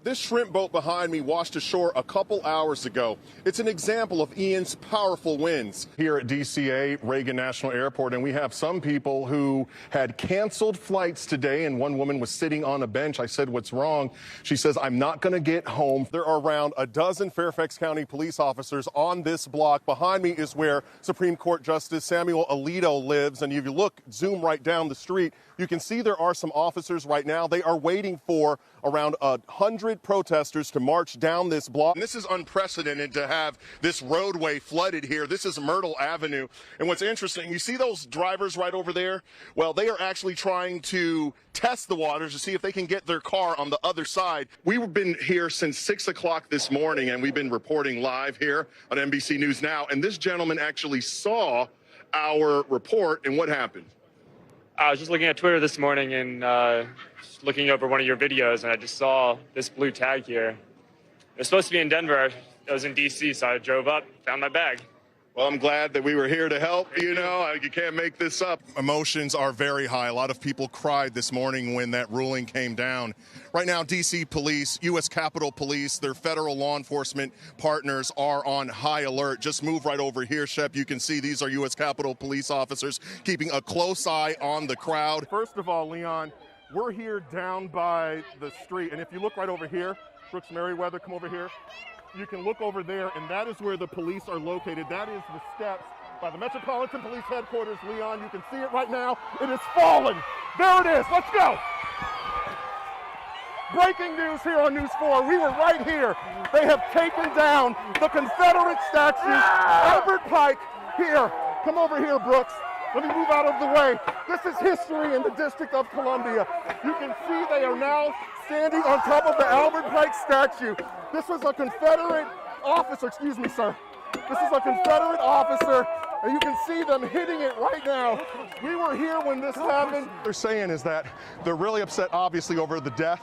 This shrimp boat behind me washed ashore a couple hours ago. It's an example of Ian's powerful winds. Here at DCA, Reagan National Airport, and we have some people who had canceled flights today, and one woman was sitting on a bench. I said, "What's wrong?" She says, "I'm not going to get home." There are around a dozen Fairfax County police officers on this block. Behind me is where Supreme Court Justice Samuel Alito lives, and if you look, zoom right down the street, you can see there are some officers right now. They are waiting for around 100 protesters to march down this block. And this is unprecedented to have this roadway flooded here. This is Myrtle Avenue. And what's interesting, you see those drivers right over there? Well, they are actually trying to test the waters to see if they can get their car on the other side. We've been here since 6 o'clock this morning, and we've been reporting live here on NBC News Now. And this gentleman actually saw our report, and what happened? I was just looking at Twitter this morning and just looking over one of your videos, and I just saw this blue tag here. It was supposed to be in Denver. It was in D.C., so I drove up, found my bag. Well, I'm glad that we were here to help. You know, you can't make this up. Emotions are very high. A lot of people cried this morning when that ruling came down. Right now, D.C. Police, U.S. Capitol Police, their federal law enforcement partners are on high alert. Just move right over here, Shep. You can see these are U.S. Capitol Police officers keeping a close eye on the crowd. First of all, Leon, we're here down by the street. And if you look right over here, Brooks Merriweather, come over here. You can look over there, and that is where the police are located. That is the steps by the Metropolitan Police Headquarters, Leon. You can see it right now. It is falling. There it is. Let's go. Breaking news here on News 4. We were right here. They have taken down the Confederate statue. Albert Pike here. Come over here, Brooks. Let me move out of the way. This is history in the District of Columbia. You can see they are now standing on top of the Albert Pike statue. This was a Confederate officer, excuse me, sir. This is a Confederate officer, and you can see them hitting it right now. We were here when this happened. What they're saying is that they're really upset, obviously, over the death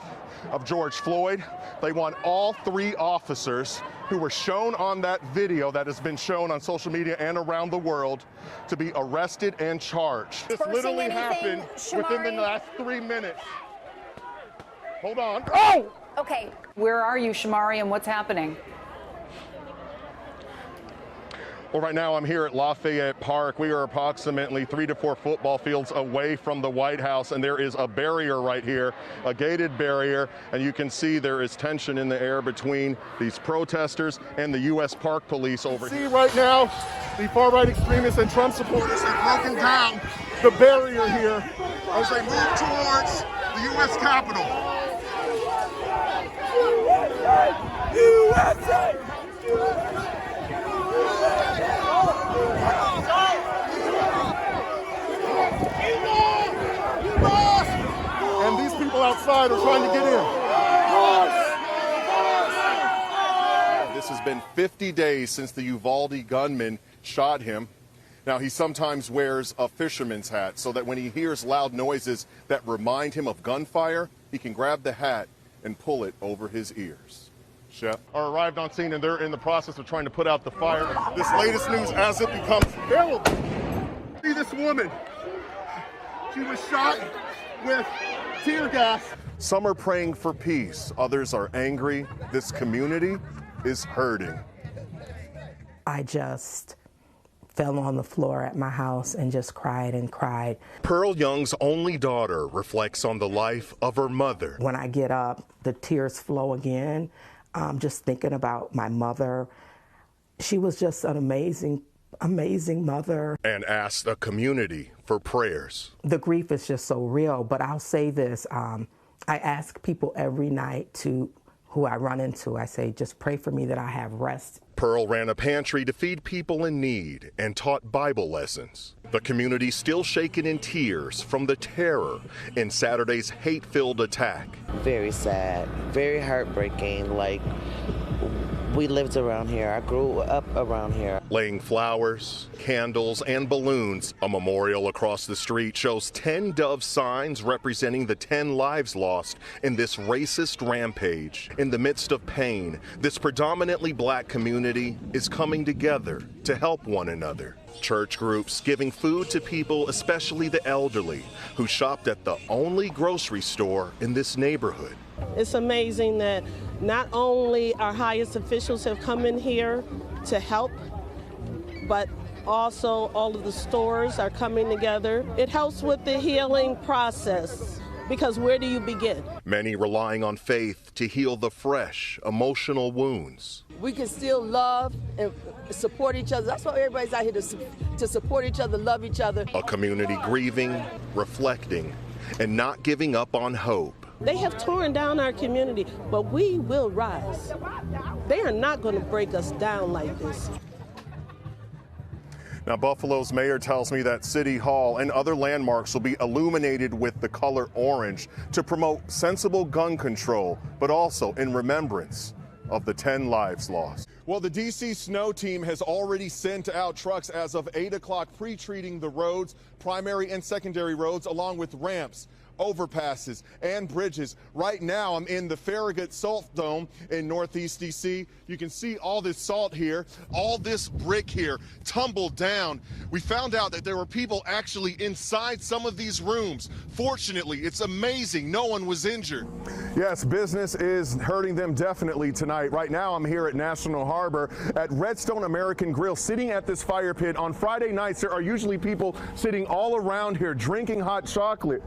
of George Floyd. They want all three officers who were shown on that video that has been shown on social media and around the world to be arrested and charged. This literally happened within the last 3 minutes. Hold on. Oh! Okay. Where are you, Shomari, and what's happening? Well, right now I'm here at Lafayette Park. We are approximately 3 to 4 football fields away from the White House, and there is a barrier right here, a gated barrier, and you can see there is tension in the air between these protesters and the U.S. Park Police over here. See right now, the far-right extremists and Trump supporters have broken down the barrier here as they move towards the U.S. Capitol. USA! And these people outside are trying to get in. This has been 50 days since the Uvalde gunman shot him. Now, he sometimes wears a fisherman's hat so that when he hears loud noises that remind him of gunfire, he can grab the hat and pull it over his ears. Shep are arrived on scene, and they're in the process of trying to put out the fire. This latest news as it becomes available. See this woman. She was shot with tear gas. Some are praying for peace. Others are angry. This community is hurting. I just fell on the floor at my house and just cried and cried. Pearl Young's only daughter reflects on the life of her mother. When I get up, the tears flow again. Just thinking about my mother. She was just an amazing mother. And asked the community for prayers. The grief is just so real, but I'll say this. I ask people every night who I run into, I say, just pray for me that I have rest. Pearl ran a pantry to feed people in need and taught Bible lessons. The community still shaken in tears from the terror in Saturday's hate-filled attack. Very sad, very heartbreaking. Like, we lived around here. I grew up around here. Laying flowers, candles, and balloons, a memorial across the street shows 10 dove signs representing the 10 lives lost in this racist rampage. In the midst of pain, this predominantly black community is coming together to help one another. Church groups giving food to people, especially the elderly, who shopped at the only grocery store in this neighborhood. It's amazing that not only our highest officials have come in here to help, but also all of the stores are coming together. It helps with the healing process, because where do you begin? Many relying on faith to heal the fresh, emotional wounds. We can still love and support each other. That's why everybody's out here to support each other, love each other. A community grieving, reflecting, and not giving up on hope. They have torn down our community, but we will rise. They are not going to break us down like this. Now, Buffalo's mayor tells me that City Hall and other landmarks will be illuminated with the color orange to promote sensible gun control, but also in remembrance of the 10 lives lost. Well, the D.C. snow team has already sent out trucks as of 8 o'clock pre-treating the roads, primary and secondary roads, along with ramps, overpasses, and bridges. Right now, I'm in the Farragut Salt Dome in Northeast D.C. You can see all this salt here, all this brick here tumbled down. We found out that there were people actually inside some of these rooms. Fortunately, it's amazing no one was injured. Yes, business is hurting them definitely tonight. Right now, I'm here at National Harbor at Redstone American Grill, sitting at this fire pit. On Friday nights, there are usually people sitting all around here drinking hot chocolate.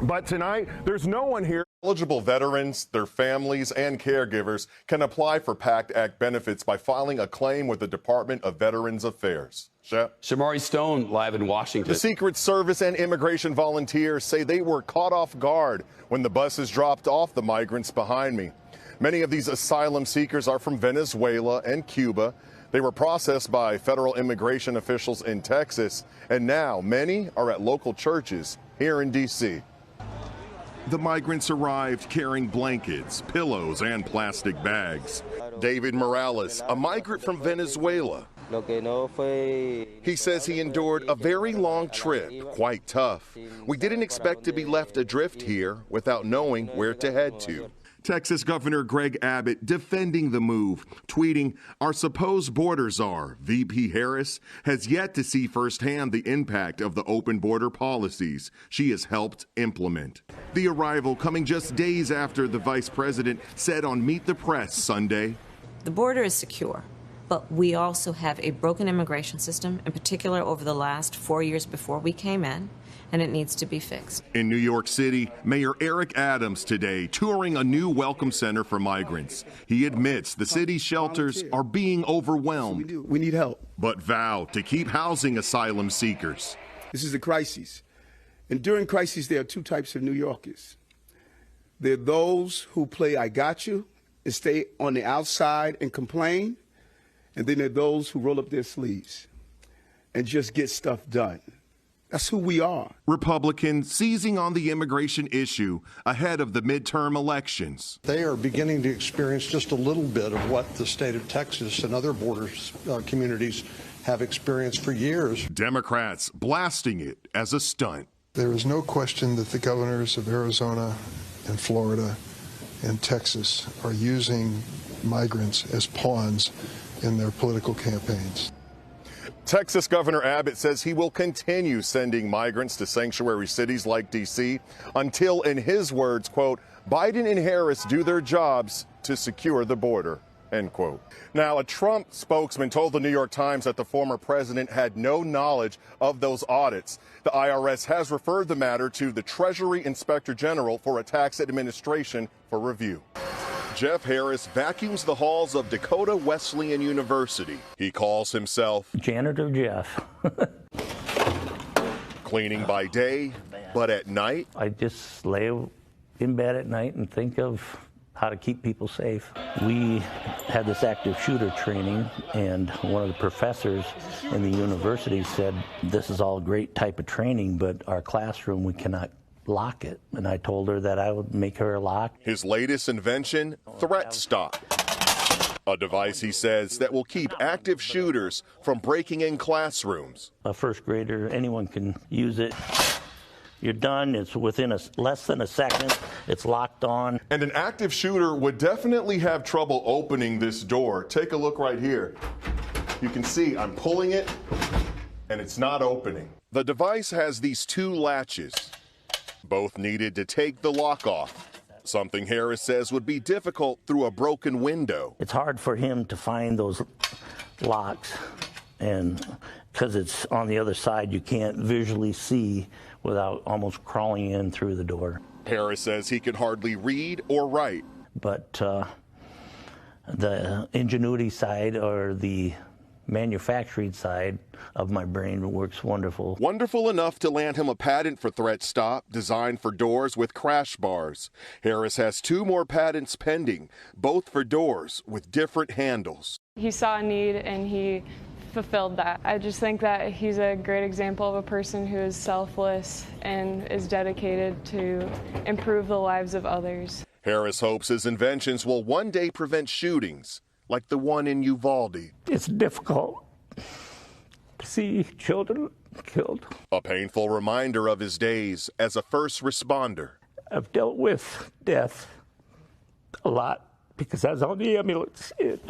But tonight, there's no one here. Eligible veterans, their families, and caregivers can apply for PACT Act benefits by filing a claim with the Department of Veterans Affairs. Shomari Stone live in Washington. The Secret Service and immigration volunteers say they were caught off guard when the buses dropped off the migrants behind me. Many of these asylum seekers are from Venezuela and Cuba. They were processed by federal immigration officials in Texas, and now many are at local churches here in D.C. The migrants arrived carrying blankets, pillows, and plastic bags. David Morales, a migrant from Venezuela. He says he endured a very long trip, quite tough. We didn't expect to be left adrift here without knowing where to head to. Texas Governor Greg Abbott defending the move, tweeting, "Our supposed border czar, VP Harris, has yet to see firsthand the impact of the open border policies she has helped implement." The arrival coming just days after the vice president said on Meet the Press Sunday, "The border is secure, but we also have a broken immigration system, in particular over the last 4 years before we came in, and it needs to be fixed." In New York City, Mayor Eric Adams today touring a new welcome center for migrants. He admits the city's shelters are being overwhelmed. We need help. But vowed to keep housing asylum seekers. This is a crisis. And during crises, there are two types of New Yorkers. There are those who play I got you and stay on the outside and complain. And then there are those who roll up their sleeves and just get stuff done. That's who we are. Republicans seizing on the immigration issue ahead of the midterm elections. They are beginning to experience just a little bit of what the state of Texas and other border communities have experienced for years. Democrats blasting it as a stunt. There is no question that the governors of Arizona and Florida and Texas are using migrants as pawns in their political campaigns. Texas Governor Abbott says he will continue sending migrants to sanctuary cities like D.C. until, in his words, quote, "Biden and Harris do their jobs to secure the border," end quote. Now, a Trump spokesman told the New York Times that the former president had no knowledge of those audits. The IRS has referred the matter to the Treasury Inspector General for a tax administration for review. Jeff Harris vacuums the halls of Dakota Wesleyan University. He calls himself Janitor Jeff. Cleaning by day, but at night? I just lay in bed at night and think of how to keep people safe. We had this active shooter training, and one of the professors in the university said, "This is all great type of training, but our classroom, we cannot lock it." And I told her that I would make her a lock. His latest invention, Threat Stop. A device, he says, that will keep active shooters from breaking in classrooms. A first grader, anyone can use it. You're done. It's within less than a second. It's locked on. And an active shooter would definitely have trouble opening this door. Take a look right here. You can see I'm pulling it, and it's not opening. The device has these two latches, both needed to take the lock off. something Harris says would be difficult through a broken window. It's hard for him to find those locks, and because it's on the other side, you can't visually see without almost crawling in through the door. Harris says he can hardly read or write. But the ingenuity side, or the manufacturing side of my brain, works wonderful. Wonderful enough to land him a patent for Threat Stop, designed for doors with crash bars. Harris has 2 more patents pending, both for doors with different handles. He saw a need and he fulfilled that. I just think that he's a great example of a person who is selfless and is dedicated to improve the lives of others. Harris hopes his inventions will one day prevent shootings like the one in Uvalde. It's difficult to see children killed. A painful reminder of his days as a first responder. I've dealt with death a lot because I was on the ambulance. It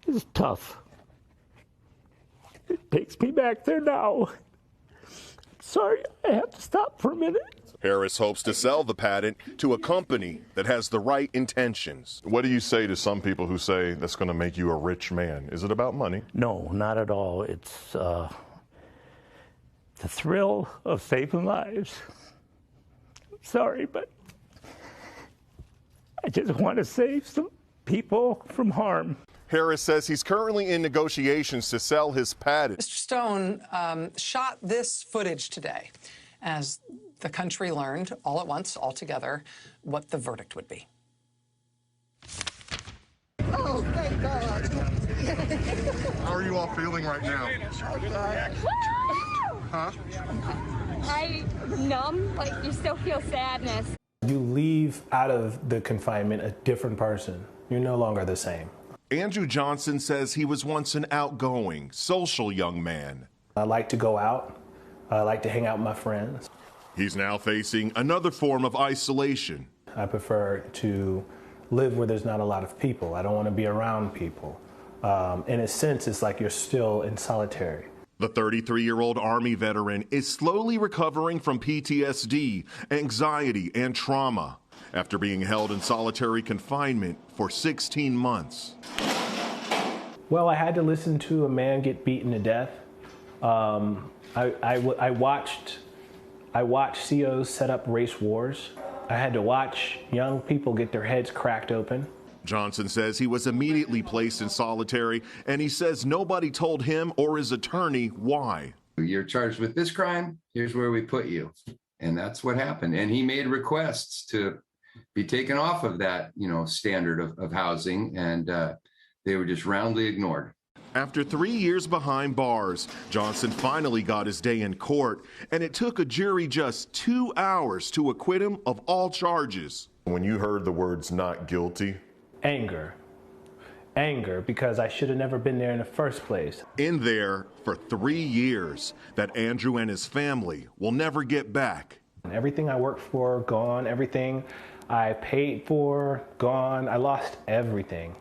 was tough. It takes me back there now. Sorry, I have to stop for a minute. Harris hopes to sell the patent to a company that has the right intentions. What do you say to some people who say that's going to make you a rich man? Is it about money? No, not at all. It's the thrill of saving lives. I'm sorry, but I just want to save some people from harm. Harris says he's currently in negotiations to sell his patent. Mr. Stone shot this footage today as the country learned all at once, all together, what the verdict would be. Oh, thank God. How are you all feeling right now? Huh? I'm numb, like you still feel sadness. You leave out of the confinement a different person. You're no longer the same. Andrew Johnson says he was once an outgoing, social young man. I like to go out. I like to hang out with my friends. He's now facing another form of isolation. I prefer to live where there's not a lot of people. I don't want to be around people. In a sense, it's like you're still in solitary. The 33-year-old Army veteran is slowly recovering from PTSD, anxiety, and trauma after being held in solitary confinement for 16 months. Well, I had to listen to a man get beaten to death. I watched COs set up race wars. I had to watch young people get their heads cracked open. Johnson says he was immediately placed in solitary, and he says nobody told him or his attorney why. You're charged with this crime, here's where we put you. And that's what happened. And he made requests to be taken off of that, standard of housing, and they were just roundly ignored. After 3 years behind bars, Johnson finally got his day in court, and it took a jury just 2 hours to acquit him of all charges. When you heard the words "not guilty," Anger, because I should have never been there in the first place. In there for 3 years that Andrew and his family will never get back. Everything I worked for, gone. Everything I paid for, gone. I lost everything.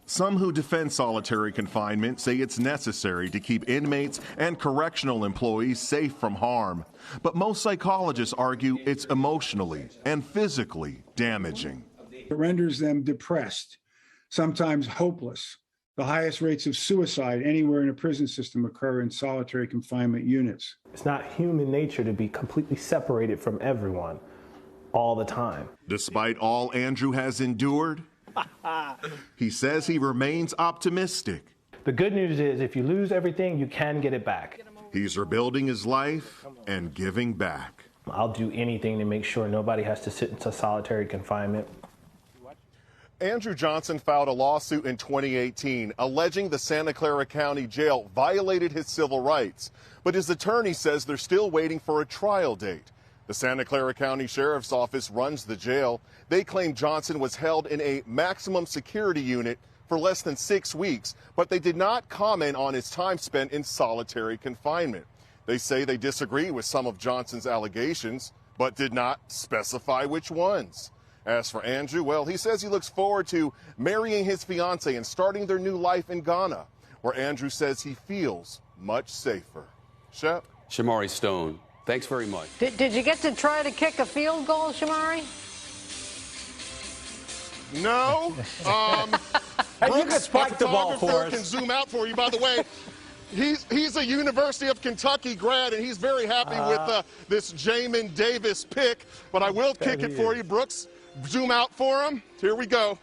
Some who defend solitary confinement say it's necessary to keep inmates and correctional employees safe from harm. But most psychologists argue it's emotionally and physically damaging. It renders them depressed, sometimes hopeless. The highest rates of suicide anywhere in a prison system occur in solitary confinement units. It's not human nature to be completely separated from everyone all the time. Despite all Andrew has endured, he says he remains optimistic. The good news is if you lose everything, you can get it back. He's rebuilding his life and giving back. I'll do anything to make sure nobody has to sit into solitary confinement. Andrew Johnson filed a lawsuit in 2018 alleging the Santa Clara County Jail violated his civil rights. But his attorney says they're still waiting for a trial date. The Santa Clara County Sheriff's Office runs the jail. They claim Johnson was held in a maximum security unit for less than 6 weeks, but they did not comment on his time spent in solitary confinement. They say they disagree with some of Johnson's allegations, but did not specify which ones. As for Andrew, well, he says he looks forward to marrying his fiancée and starting their new life in Ghana, where Andrew says he feels much safer. Shep? Shomari Stone, thanks very much. Did you get to try to kick a field goal, Shomari? No. Hey, you can spike the ball for us. Can zoom out for you. By the way, he's a University of Kentucky grad, and he's very happy with this Jamin Davis pick. But I will kick it for you, Brooks. Zoom out for him. Here we go.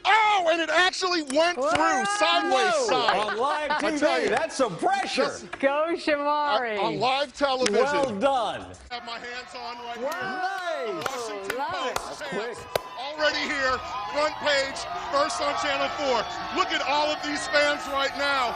Oh, and it actually went through sideways side. On live TV, that's some pressure. Go, Shomari. On live television. Well done. I have my hands on right Nice. here. Washington Post fans already here. Front page, first on Channel 4. Look at all of these fans right now.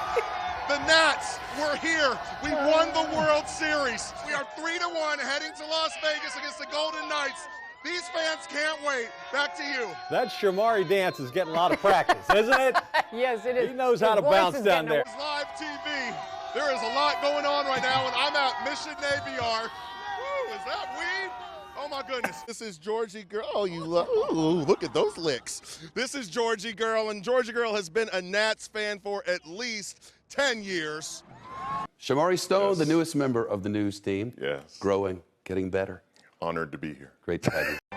The Nats, we're here. We won the World Series. We are 3-1 heading to Las Vegas against the Golden Knights. These fans can't wait. Back to you. That Shomari dance is getting a lot of practice, isn't it? Yes, it is. He knows how to bounce down there. It's live TV. There is a lot going on right now, and I'm at Mission Navy Yard. Woo, is that weed? Oh, my goodness. This is Georgie Girl. Oh, you love. Ooh, look at those licks. This is Georgie Girl, and Georgie Girl has been a Nats fan for at least 10 years. Shomari Stone, the newest member of the news team. Yes. Growing, getting better. Honored to be here. Great to have you.